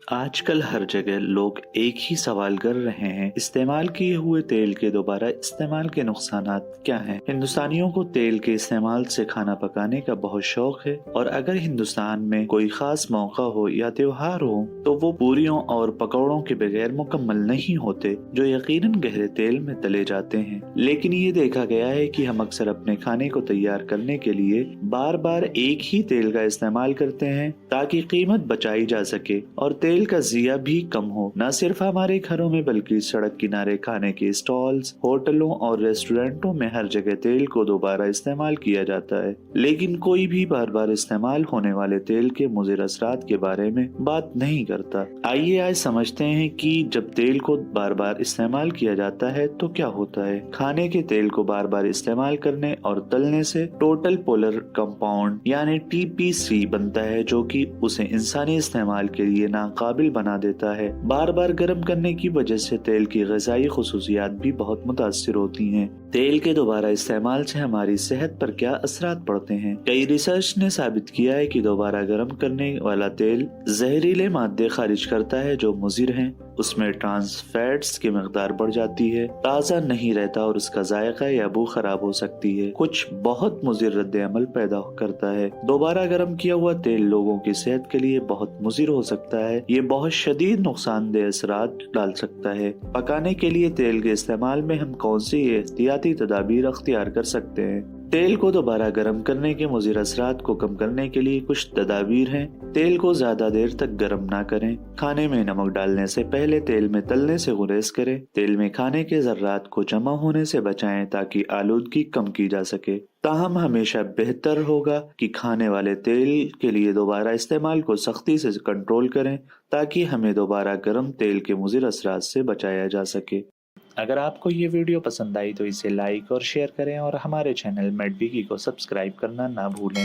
آج کل ہر جگہ لوگ ایک ہی سوال کر رہے ہیں، استعمال کیے ہوئے تیل کے دوبارہ استعمال کے نقصانات کیا ہیں؟ ہندوستانیوں کو تیل کے استعمال سے کھانا پکانے کا بہت شوق ہے، اور اگر ہندوستان میں کوئی خاص موقع ہو یا تہوار ہو تو وہ پوریوں اور پکوڑوں کے بغیر مکمل نہیں ہوتے، جو یقیناً گہرے تیل میں تلے جاتے ہیں۔ لیکن یہ دیکھا گیا ہے کہ ہم اکثر اپنے کھانے کو تیار کرنے کے لیے بار بار ایک ہی تیل کا استعمال کرتے ہیں تاکہ قیمت بچائی جا سکے اور تیل کا ضیاع بھی کم ہو۔ نہ صرف ہمارے گھروں میں بلکہ سڑک کنارے کھانے کے اسٹالز، ہوٹلوں اور ریسٹورنٹوں میں ہر جگہ تیل کو دوبارہ استعمال کیا جاتا ہے، لیکن کوئی بھی بار بار استعمال ہونے والے تیل کے مضر اثرات کے بارے میں بات نہیں کرتا۔ آئیے آج سمجھتے ہیں کہ جب تیل کو بار بار استعمال کیا جاتا ہے تو کیا ہوتا ہے۔ کھانے کے تیل کو بار بار استعمال کرنے اور تلنے سے ٹوٹل پولر کمپاؤنڈ یعنی TPC بنتا ہے، جو کہ اسے انسانی استعمال کے لیے ناقابل بنا دیتا ہے۔ بار بار گرم کرنے کی وجہ سے تیل کی غذائی خصوصیات بھی بہت متاثر ہوتی ہیں۔ تیل کے دوبارہ استعمال سے ہماری صحت پر کیا اثرات پڑتے ہیں؟ کئی ریسرچ نے ثابت کیا ہے کہ دوبارہ گرم کرنے والا تیل زہریلے مادے خارج کرتا ہے جو مضر ہیں۔ اس میں ٹرانس فیٹس کی مقدار بڑھ جاتی ہے، تازہ نہیں رہتا اور اس کا ذائقہ یا بو خراب ہو سکتی ہے، کچھ بہت مضر رد عمل پیدا کرتا ہے۔ دوبارہ گرم کیا ہوا تیل لوگوں کی صحت کے لیے بہت مضر ہو سکتا ہے، یہ بہت شدید نقصان دہ اثرات ڈال سکتا ہے۔ پکانے کے لیے تیل کے استعمال میں ہم کون سی احتیاطی تدابیر اختیار کر سکتے ہیں؟ تیل کو دوبارہ گرم کرنے کے مضر اثرات کو کم کرنے کے لیے کچھ تدابیر ہیں۔ تیل کو زیادہ دیر تک گرم نہ کریں۔ کھانے میں نمک ڈالنے سے پہلے تیل میں تلنے سے گریز کریں۔ تیل میں کھانے کے ذرات کو جمع ہونے سے بچائیں تاکہ آلودگی کم کی جا سکے۔ تاہم ہمیشہ بہتر ہوگا کہ کھانے والے تیل کے لیے دوبارہ استعمال کو سختی سے کنٹرول کریں تاکہ ہمیں دوبارہ گرم تیل کے مضر اثرات سے بچایا جا سکے۔ اگر آپ کو یہ ویڈیو پسند آئی تو اسے لائک اور شیئر کریں اور ہمارے چینل میڈ ویکی کو سبسکرائب کرنا نہ بھولیں۔